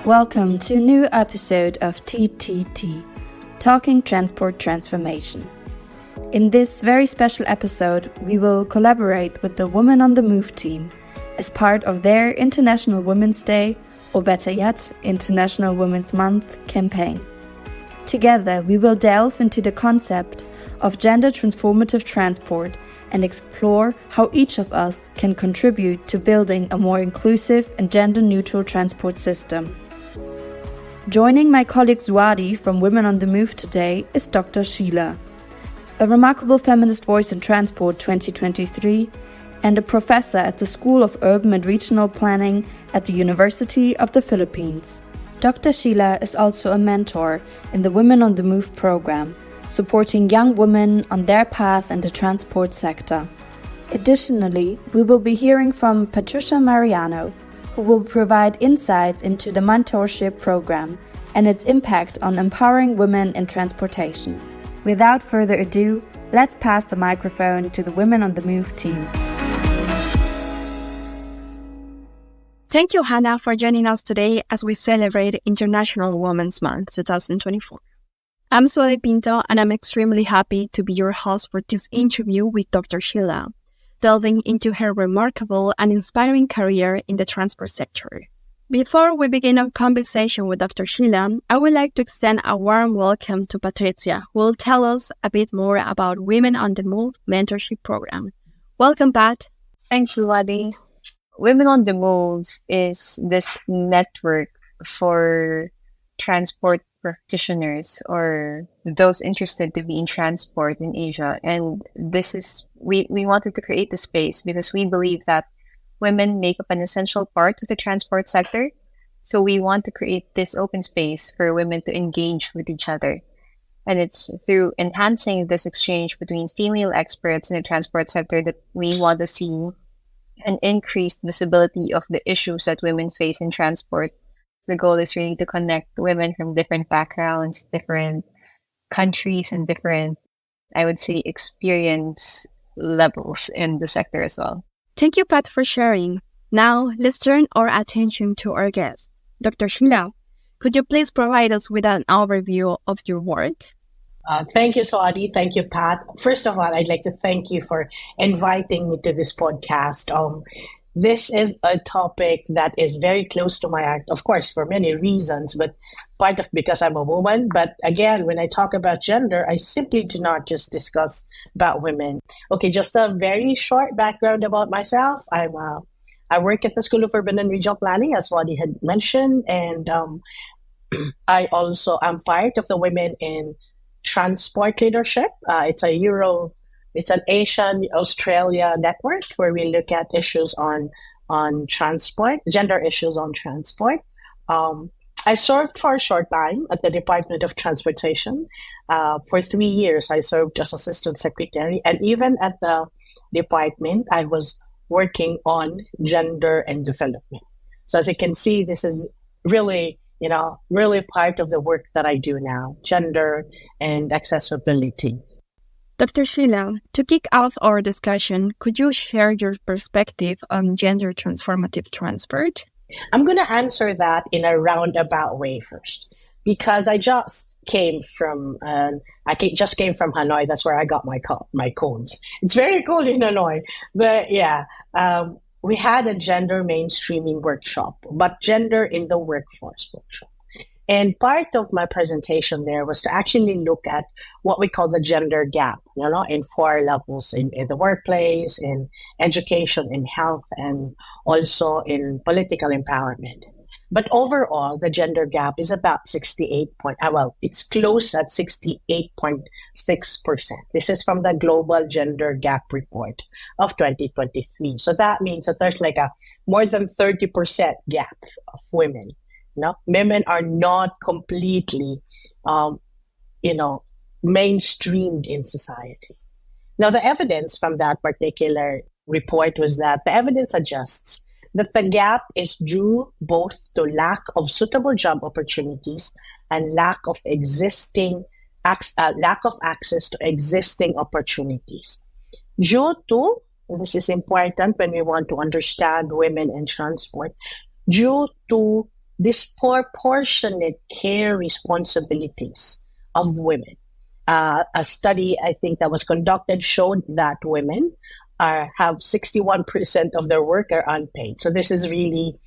Welcome to a new episode of TTT, Talking Transport Transformation. In this very special episode, we will collaborate with the Women on the Move team as part of their International Women's Day, or better yet, International Women's Month campaign. Together, we will delve into the concept of gender-transformative transport and explore how each of us can contribute to building a more inclusive and gender-neutral transport system. Joining my colleague Zuadi from Women on the Move today is Dr. Sheila, a remarkable feminist voice in transport 2023 and a professor at the School of Urban and Regional Planning at the University of the Philippines. Dr. Sheila is also a mentor in the Women on the Move program, supporting young women on their path in the transport sector. Additionally, we will be hearing from Patricia Mariano, who will provide insights into the mentorship program and its impact on empowering women in transportation. Without further ado, let's pass the microphone to the Women on the Move team. Thank you, Hannah, for joining us today as we celebrate International Women's Month 2024. I'm Sueli Pinto, and I'm extremely happy to be your host for this interview with Dr. Sheila, delving into her remarkable and inspiring career in the transport sector. Before we begin our conversation with Dr. Sheila, I would like to extend a warm welcome to Patricia, who will tell us a bit more about Women on the Move mentorship program. Welcome, Pat. Thanks, Wadi. Women on the Move is this network for transport practitioners or those interested to be in transport in Asia. And this is, we wanted to create the space because we believe that women make up an essential part of the transport sector. So we want to create this open space for women to engage with each other. And it's through enhancing this exchange between female experts in the transport sector that we want to see an increased visibility of the issues that women face in transport. The goal is really to connect women from different backgrounds, different countries, and different, I would say, experience levels in the sector as well. Thank you, Pat, for sharing. Now, let's turn our attention to our guest. Dr. Sheila, could you please provide us with an overview of your work? Thank you, Saadi. Thank you, Pat. First of all, I'd like to thank you for inviting me to this podcast. This is a topic that is very close to my heart, of course, for many reasons, but part of because I'm a woman. But again, when I talk about gender, I simply do not just discuss about women. Okay, just a very short background about myself. I work at the School of Urban and Regional Planning, as Wadi had mentioned, and I also am part of the Women in Transport Leadership. It's an Asian-Australia network where we look at issues on transport, gender issues on transport. I served for a short time at the Department of Transportation. For 3 years, I served as Assistant Secretary. And even at the department, I was working on gender and development. So as you can see, this is really part of the work that I do now, gender and accessibility. Dr. Sheila, to kick off our discussion, could you share your perspective on gender-transformative transport? I'm going to answer that in a roundabout way first, because I just came from Hanoi. That's where I got my codes. It's very cold in Hanoi, but yeah, we had a gender mainstreaming workshop, but gender in the workforce workshop. And part of my presentation there was to actually look at what we call the gender gap, in 4 levels, in the workplace, in education, in health, and also in political empowerment. But overall, the gender gap is about it's close at 68.6%. This is from the Global Gender Gap Report of 2023. So that means that there's like a more than 30% gap of women. Women are not completely, mainstreamed in society. Now, the evidence from that particular report was that the evidence suggests that the gap is due both to lack of suitable job opportunities and lack of access to existing opportunities. Due to, and this is important when we want to understand women in transport, due to disproportionate care responsibilities of women. A study, I think, that was conducted showed that women have 61% of their work are unpaid. So this is really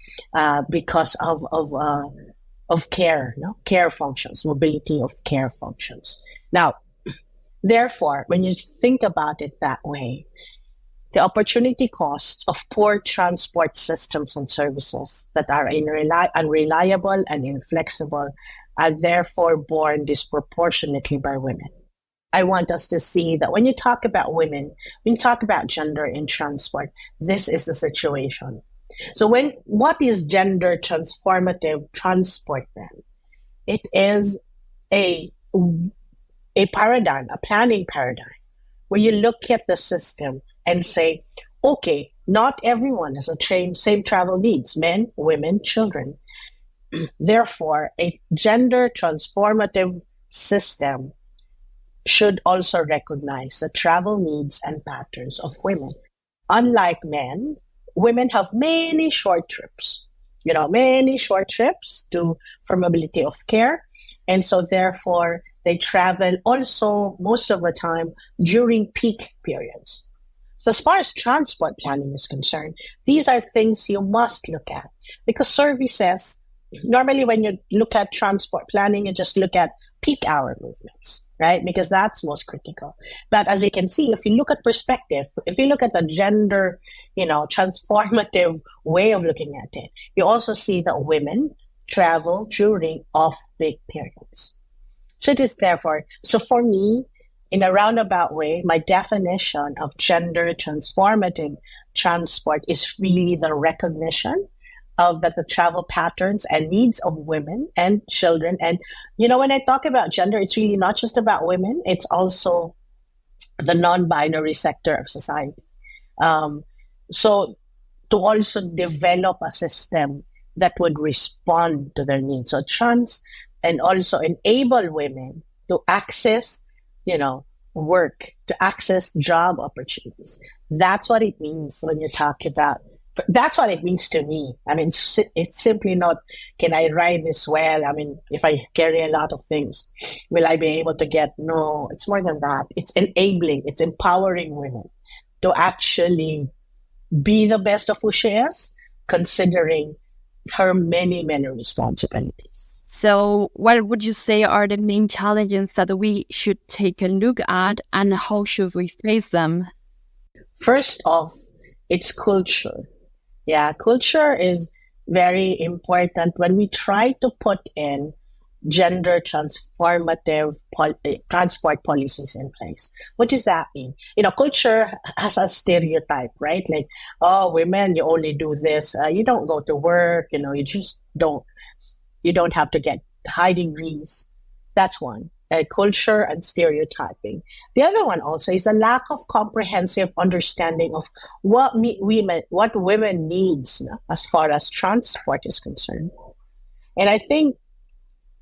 because of care, care functions, mobility of care functions. Now, therefore, when you think about it that way, the opportunity costs of poor transport systems and services that are unreliable and inflexible are therefore borne disproportionately by women. I want us to see that when you talk about women, when you talk about gender in transport, this is the situation. So what is gender transformative transport then? It is a paradigm, a planning paradigm, where you look at the system and say, okay, not everyone has same travel needs, men, women, children. Therefore, a gender transformative system should also recognize the travel needs and patterns of women. Unlike men, women have many short trips, for mobility of care. And so therefore, they travel also most of the time during peak periods. So as far as transport planning is concerned, these are things you must look at, because services, normally when you look at transport planning, you just look at peak hour movements, right? Because that's most critical. But as you can see, if you look at perspective, if you look at the gender, transformative way of looking at it, you also see that women travel during off-peak periods. So it is therefore, so for me, in a roundabout way, my definition of gender transformative transport is really the recognition of that the travel patterns and needs of women and children. And, when I talk about gender, it's really not just about women, it's also the non-binary sector of society. So to also develop a system that would respond to their needs. So and also enable women to access, work, to access job opportunities. That's what it means when you talk about, that's what it means to me. I mean, it's simply not, can I ride this well? I mean, if I carry a lot of things, will I be able to get? No, it's more than that. It's enabling, it's empowering women to actually be the best of who she is, considering her many, many responsibilities. So what would you say are the main challenges that we should take a look at, and how should we face them? First off, it's culture. Yeah, culture is very important when we try to put in gender transformative transport policies in place. What does that mean? Culture has a stereotype, right? Like, oh, women, you only do this. You don't go to work. You just don't. You don't have to get high degrees. That's one. Culture and stereotyping. The other one also is a lack of comprehensive understanding of what women needs as far as transport is concerned. And I think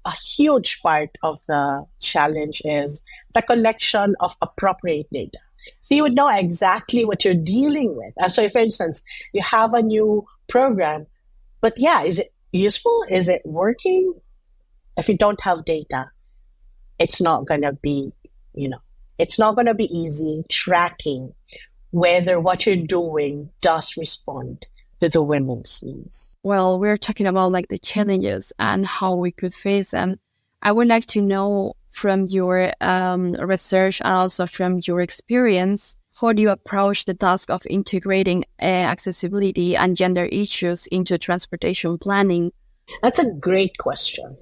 a huge part of the challenge is the collection of appropriate data. So you would know exactly what you're dealing with. And so, for instance, you have a new program, but is it useful? Is it working? If you don't have data, it's not going to be, it's not going to be easy tracking whether what you're doing does respond to the women's needs. Well, we're talking about the challenges and how we could face them. I would like to know from your research and also from your experience, how do you approach the task of integrating accessibility and gender issues into transportation planning? That's a great question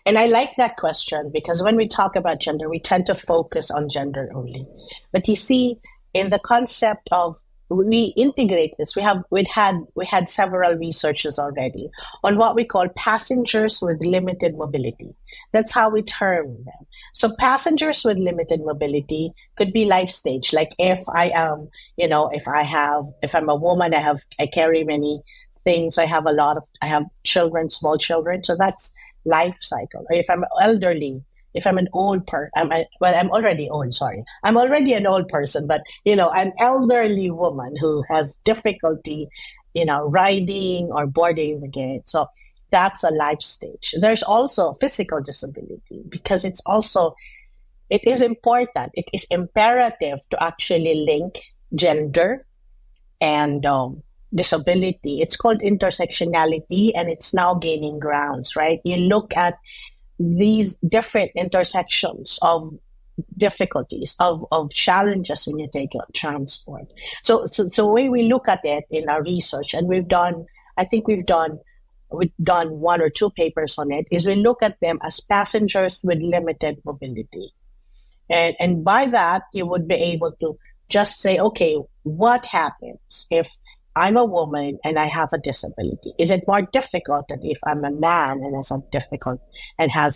and I like that question because when we talk about gender, we tend to focus on gender only. But you see, in the concept of we integrate this, we had several researches already on what we call passengers with limited mobility. That's how we term them. So passengers with limited mobility could be life stage. Like if I am, if I'm a woman, I carry many things. I have children, small children. So that's life cycle. Or if I'm elderly, if I'm an old I'm already old, sorry. I'm already an old person, but, an elderly woman who has difficulty, riding or boarding the gate. So that's a life stage. There's also physical disability, because it is important. It is imperative to actually link gender and disability. It's called intersectionality, and it's now gaining grounds, right? You look at these different intersections of difficulties, of challenges when you take transport. So the way we look at it in our research, and we've done one or two papers on it, is we look at them as passengers with limited mobility. And by that, you would be able to just say, okay, what happens if I'm a woman and I have a disability? Is it more difficult than if I'm a man and has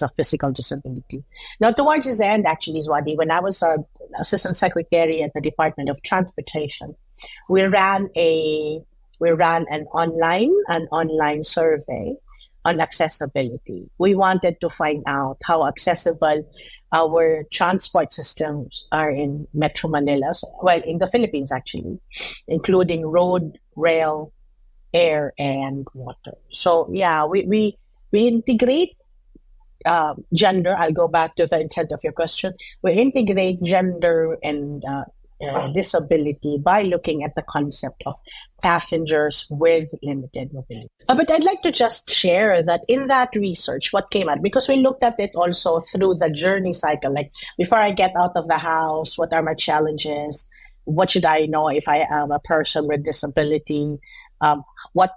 a physical disability? Now, towards the end, actually, Zwadi, when I was an assistant secretary at the Department of Transportation, we ran an online survey on accessibility. We wanted to find out how accessible our transport systems are in Metro Manila, in the Philippines actually, including road, rail, air, and water. So yeah, we integrate gender. I'll go back to the intent of your question. We integrate gender and disability by looking at the concept of passengers with limited mobility. But I'd like to just share that in that research, what came out, because we looked at it also through the journey cycle, like before I get out of the house, what are my challenges? What should I know if I am a person with disability? What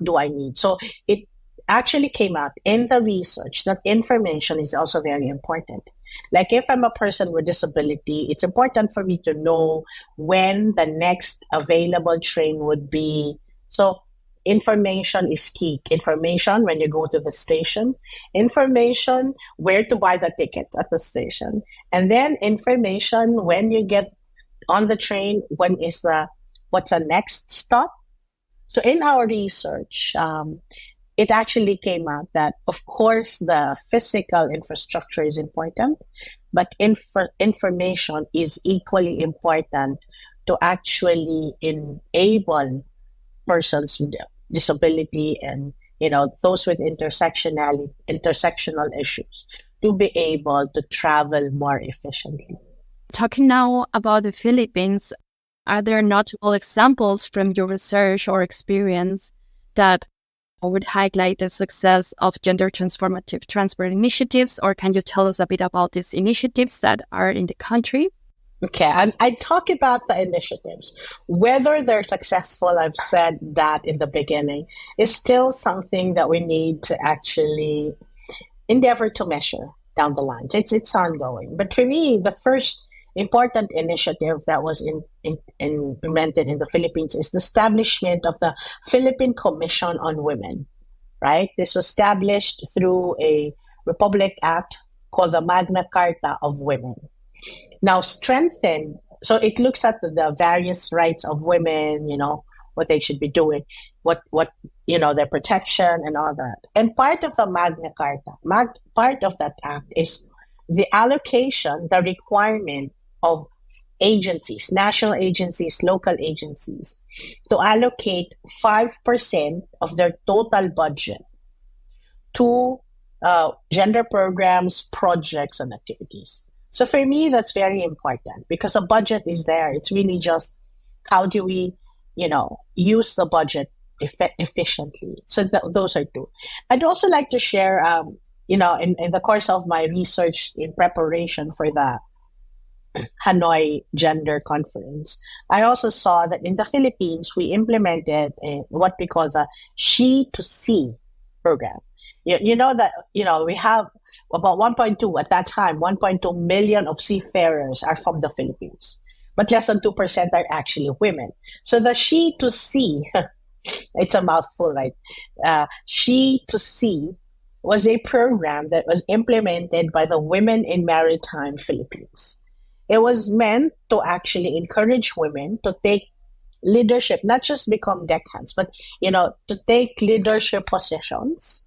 do I need? So it actually came out in the research that information is also very important. Like if I'm a person with disability, it's important for me to know when the next available train would be. So information is key. Information when you go to the station, information where to buy the tickets at the station, and then information when you get on the train, what's the next stop. So in our research, it actually came out that, of course, the physical infrastructure is important, but information is equally important to actually enable persons with disability and those with intersectional issues to be able to travel more efficiently. Talking now about the Philippines, are there notable examples from your research or experience that would highlight the success of gender-transformative transport initiatives, or can you tell us a bit about these initiatives that are in the country? Okay, and I talk about the initiatives. Whether they're successful, I've said that in the beginning, is still something that we need to actually endeavor to measure down the line. It's ongoing. But for me, the first important initiative that was implemented in the Philippines is the establishment of the Philippine Commission on Women, right? This was established through a Republic Act called the Magna Carta of Women. Now strengthened, so it looks at the various rights of women, what they should be doing, what their protection and all that. And part of the Magna Carta, part of that act is the allocation, the requirement of agencies, national agencies, local agencies, to allocate 5% of their total budget to gender programs, projects, and activities. So for me, that's very important because a budget is there. It's really just how do we, use the budget efficiently. So those are two. I'd also like to share, in the course of my research in preparation for the Hanoi Gender Conference, I also saw that in the Philippines, we implemented what we call the She to See program. We have about 1.2 million of seafarers are from the Philippines, but less than 2% are actually women. So the She to See, it's a mouthful, right? She to See was a program that was implemented by the Women in Maritime Philippines. It was meant to actually encourage women to take leadership, not just become deckhands, but, to take leadership positions,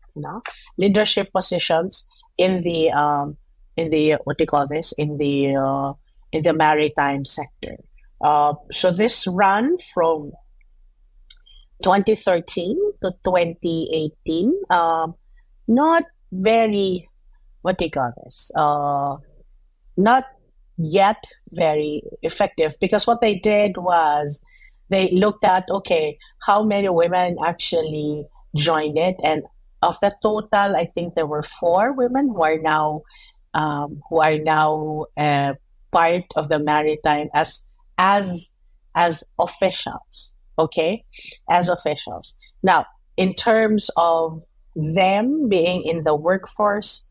leadership positions in the maritime sector. So this ran from 2013 to 2018, not very, what do you call this? Not yet very effective, because what they did was they looked at, okay, how many women actually joined it, and of the total, I think there were 4 women who are now part of the maritime as officials. Okay, as officials. Now, in terms of them being in the workforce,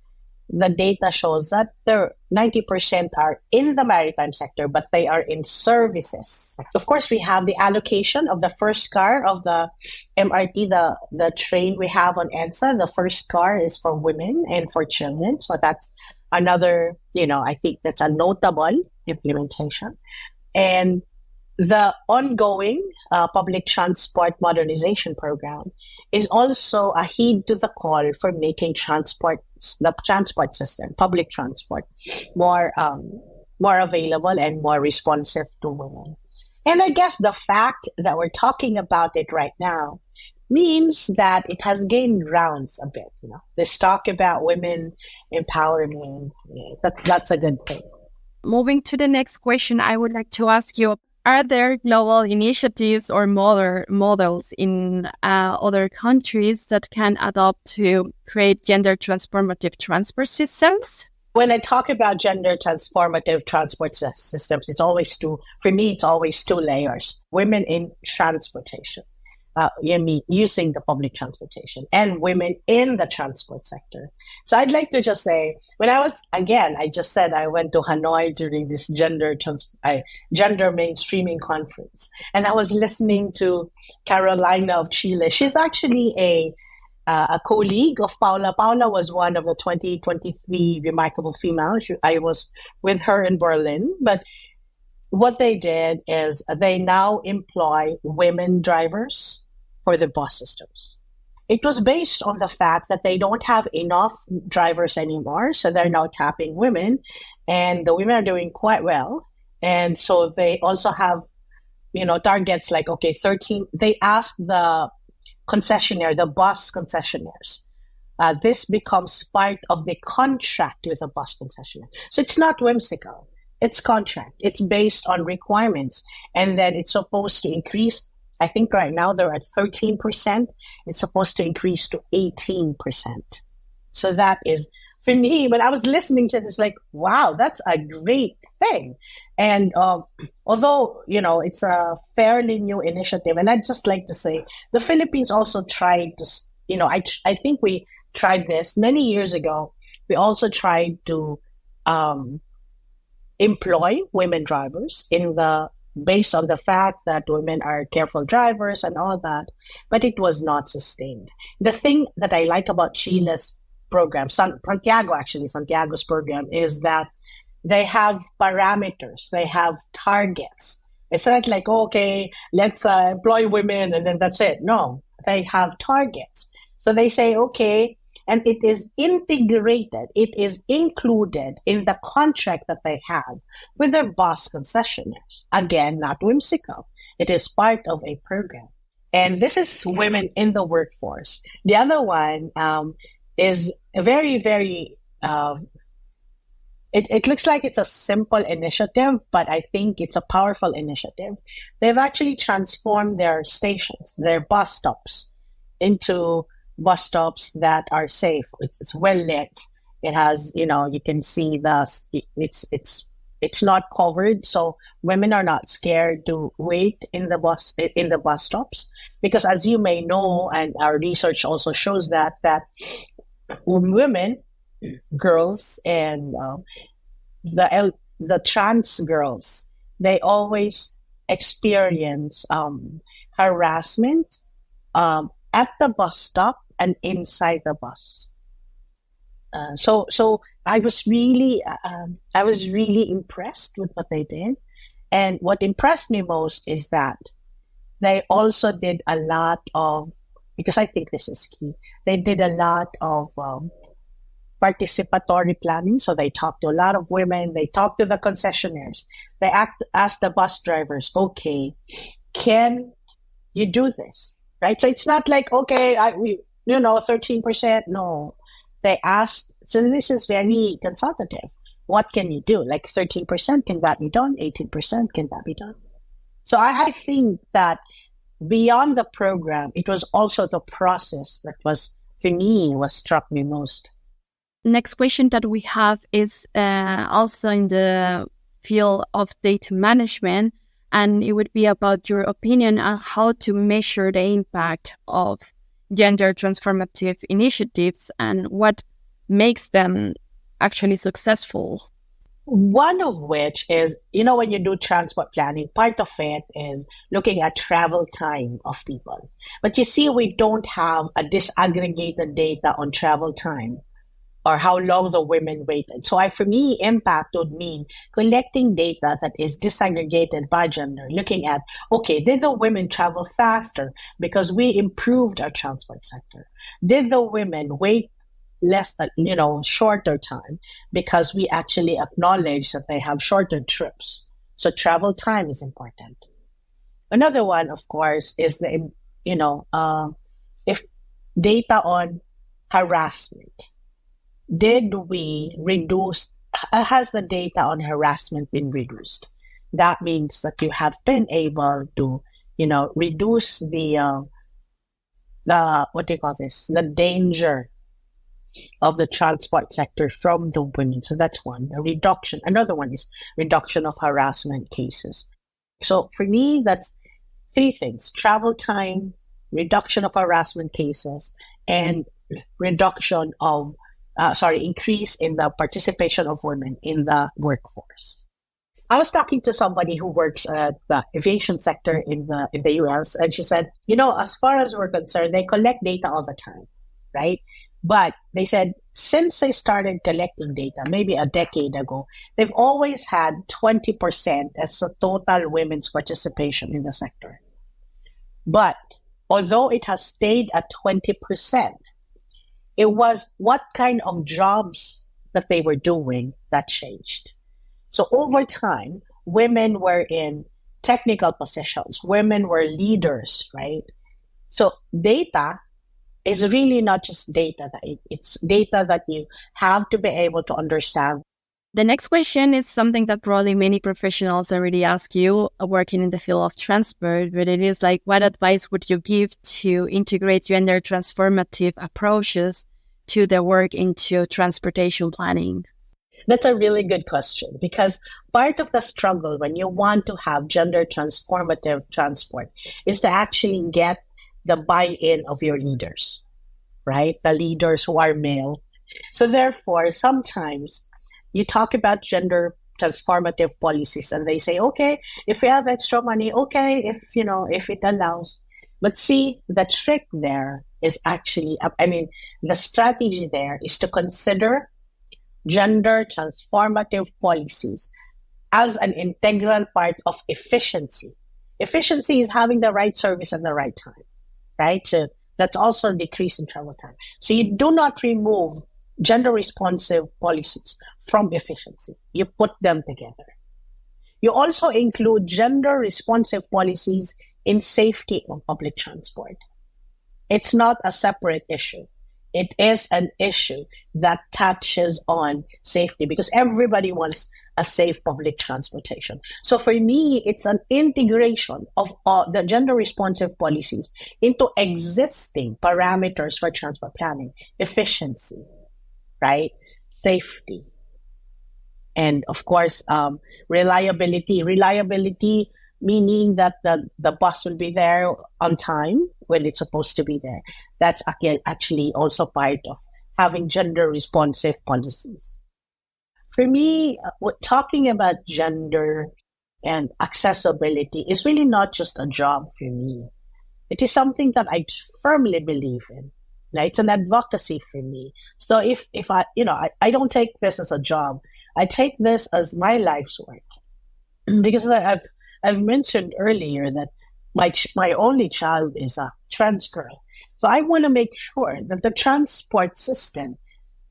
the data shows that 90% are in the maritime sector, but they are in services. Of course, we have the allocation of the first car of the MRT, the train we have on EDSA. The first car is for women and for children. So that's another, I think that's a notable implementation. And the ongoing public transport modernization program is also a heed to the call for making the transport system, public transport, more available and more responsive to women. And I guess the fact that we're talking about it right now means that it has gained grounds a bit. This talk about women empowerment, that's a good thing. Moving to the next question, I would like to ask you, are there global initiatives or models in other countries that can adopt to create gender-transformative transport systems? When I talk about gender-transformative transport systems, it's always two layers. Women in transportation, using the public transportation, and women in the transport sector. So I'd like to just say, I just said I went to Hanoi during this gender mainstreaming conference, and I was listening to Carolina of Chile. She's actually a colleague of Paula. Paula was one of the 2023 Remarkable Female. I was with her in Berlin, but what they did is they now employ women drivers for the bus systems. It was based on the fact that they don't have enough drivers anymore, so they're now tapping women, and the women are doing quite well. And so they also have, targets like, 13. They ask the concessionaire, the bus concessionaires. This becomes part of the contract with the bus concessionaire. So it's not whimsical. It's contract. It's based on requirements. And then it's supposed to increase. I think right now they're at 13%. It's supposed to increase to 18%. So that is, for me, when I was listening to this, like, wow, that's a great thing. And although, it's a fairly new initiative, and I'd just like to say, the Philippines also tried to, I think we tried this many years ago. We also tried to employ women drivers based on the fact that women are careful drivers and all that, but it was not sustained. The thing that I like about Chile's program, Santiago's program, is that they have parameters, they have targets. It's not like, okay, let's employ women and then that's it. No, they have targets. So they say, okay, and it is integrated, it is included in the contract that they have with their bus concessionaires. Again, not whimsical. It is part of a program. And this is women in the workforce. The other one is a very, very, it looks like it's a simple initiative, but I think it's a powerful initiative. They've actually transformed their stations, their bus stops, into bus stops that are safe. It's well lit. It has, you can see it's not covered, so women are not scared to wait in the bus stops, because as you may know, and our research also shows that women, girls, and the trans girls, they always experience harassment at the bus stop and inside the bus. So I was really impressed with what they did, and what impressed me most is that they also did a lot of, because I think this is key, they did a lot of participatory planning. So they talked to a lot of women, they talked to the concessionaires, they asked the bus drivers, okay, can you do this? right? So it's not like, okay, 13%. No, they asked. So this is very consultative. What can you do? Like 13%, can that be done? 18%, can that be done? So I think that beyond the program, it was also the process that was, for me, was struck me most. Next question that we have is also in the field of data management, and it would be about your opinion on how to measure the impact of gender transformative initiatives and what makes them actually successful. One of which is, when you do transport planning, part of it is looking at travel time of people. But you see, we don't have a disaggregated data on travel time or how long the women waited. So for me, impact would mean collecting data that is disaggregated by gender, looking at, okay, did the women travel faster because we improved our transport sector? Did the women wait less than, shorter time because we actually acknowledge that they have shorter trips? So travel time is important. Another one, of course, is if data on harassment. Did we reduce, has the data on harassment been reduced? That means that you have been able to, reduce the danger of the transport sector from the women. So that's one, a reduction. Another one is reduction of harassment cases. So for me, that's three things: travel time, reduction of harassment cases, and reduction of increase in the participation of women in the workforce. I was talking to somebody who works at the aviation sector in the US, and she said, as far as we're concerned, they collect data all the time, right? But they said since they started collecting data, maybe a decade ago, they've always had 20% as the total women's participation in the sector. But although it has stayed at 20%, it was what kind of jobs that they were doing that changed. So over time, women were in technical positions. Women were leaders, right? So data is really not just data. It's data that you have to be able to understand. The next question is something that probably many professionals already ask you working in the field of transport, but it is like, what advice would you give to integrate gender transformative approaches to their work into transportation planning? That's a really good question, because part of the struggle when you want to have gender transformative transport is to actually get the buy-in of your leaders, right? The leaders who are male. So therefore, sometimes you talk about gender transformative policies and they say, okay, if we have extra money, okay, if it allows. But see, the trick there is actually, the strategy there is to consider gender transformative policies as an integral part of efficiency. Efficiency is having the right service at the right time, right? So that's also a decrease in travel time. So you do not remove gender responsive policies from efficiency. You put them together. You also include gender responsive policies in safety of public transport. It's not a separate issue. It is an issue that touches on safety because everybody wants a safe public transportation. So for me, it's an integration of the gender responsive policies into existing parameters for transport planning: efficiency, right? Safety. And of course, reliability. Reliability meaning that the bus will be there on time when it's supposed to be there. That's actually also part of having gender responsive policies. For me, talking about gender and accessibility is really not just a job for me. It is something that I firmly believe in. Right? It's an advocacy for me. So if I don't take this as a job, I take this as my life's work. Because I've mentioned earlier that my only child is a trans girl. So I want to make sure that the transport system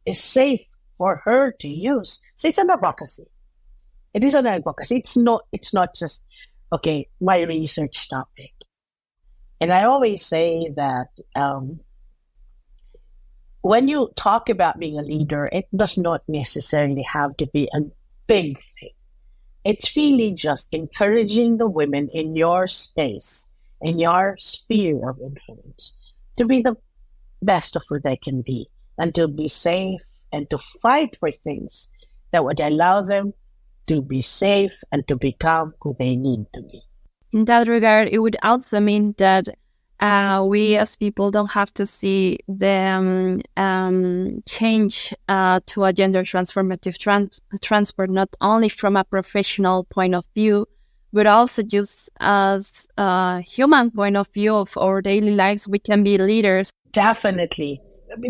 is safe for her to use. So it's an advocacy. It is an advocacy. It's not just, okay, my research topic. And I always say that when you talk about being a leader, it does not necessarily have to be a big thing. It's really just encouraging the women in your space, in your sphere of influence, to be the best of who they can be, and to be safe, and to fight for things that would allow them to be safe and to become who they need to be. In that regard, it would also mean that we as people don't have to see the change to a gender transformative transport, not only from a professional point of view, but also just as a human point of view of our daily lives. We can be leaders. Definitely.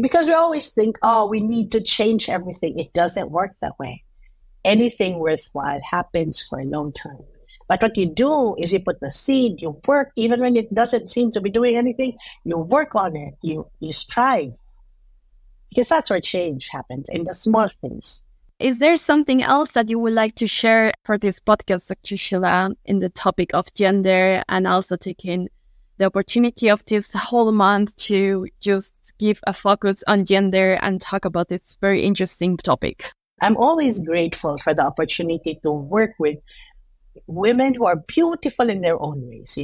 Because we always think, we need to change everything. It doesn't work that way. Anything worthwhile happens for a long time. But what you do is you put the seed, you work, even when it doesn't seem to be doing anything, you work on it, you strive. Because that's where change happens, in the small things. Is there something else that you would like to share for this podcast, Dr. Sheila, in the topic of gender, and also taking the opportunity of this whole month to just give a focus on gender and talk about this very interesting topic? I'm always grateful for the opportunity to work with women who are beautiful in their own ways.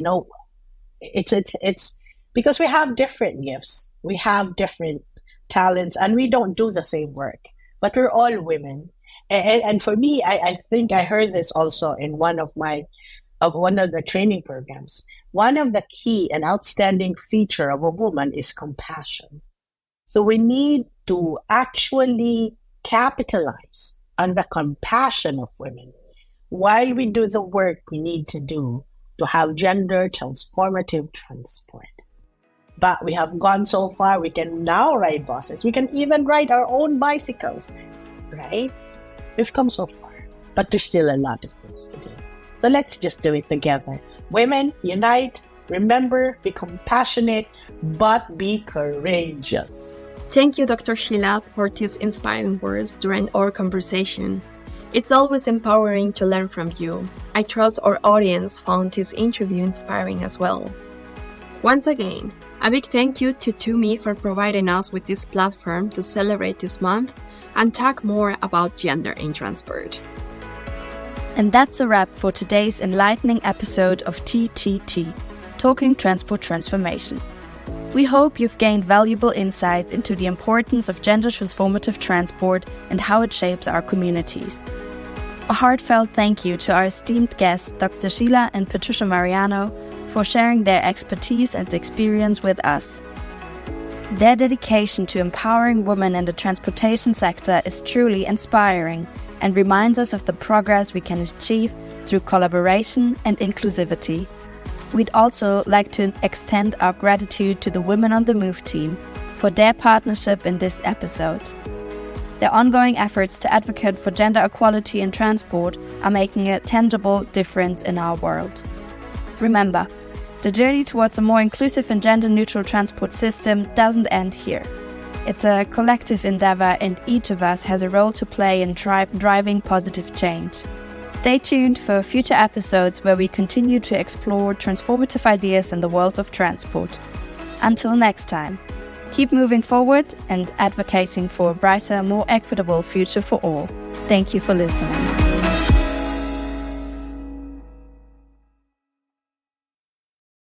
It's because we have different gifts, we have different talents, and we don't do the same work, but we're all women. And for me, I think I heard this also in one of the training programs. One of the key and outstanding feature of a woman is compassion. So we need to actually capitalize on the compassion of women while we do the work we need to do to have gender transformative transport. But we have gone so far, we can now ride buses. We can even ride our own bicycles, right? We've come so far, but there's still a lot of things to do. So let's just do it together. Women, unite. Remember, be compassionate, but be courageous. Thank you, Dr. Sheila, for these inspiring words during our conversation. It's always empowering to learn from you. I trust our audience found this interview inspiring as well. Once again, a big thank you to Tumi for providing us with this platform to celebrate this month and talk more about gender in transport. And that's a wrap for today's enlightening episode of TTT, Talking Transport Transformation. We hope you've gained valuable insights into the importance of gender transformative transport and how it shapes our communities. A heartfelt thank you to our esteemed guests, Dr. Sheila and Patricia Mariano, for sharing their expertise and experience with us. Their dedication to empowering women in the transportation sector is truly inspiring and reminds us of the progress we can achieve through collaboration and inclusivity. We'd also like to extend our gratitude to the Women on the Move team for their partnership in this episode. Their ongoing efforts to advocate for gender equality in transport are making a tangible difference in our world. Remember, the journey towards a more inclusive and gender-neutral transport system doesn't end here. It's a collective endeavor, and each of us has a role to play in driving positive change. Stay tuned for future episodes where we continue to explore transformative ideas in the world of transport. Until next time, keep moving forward and advocating for a brighter, more equitable future for all. Thank you for listening.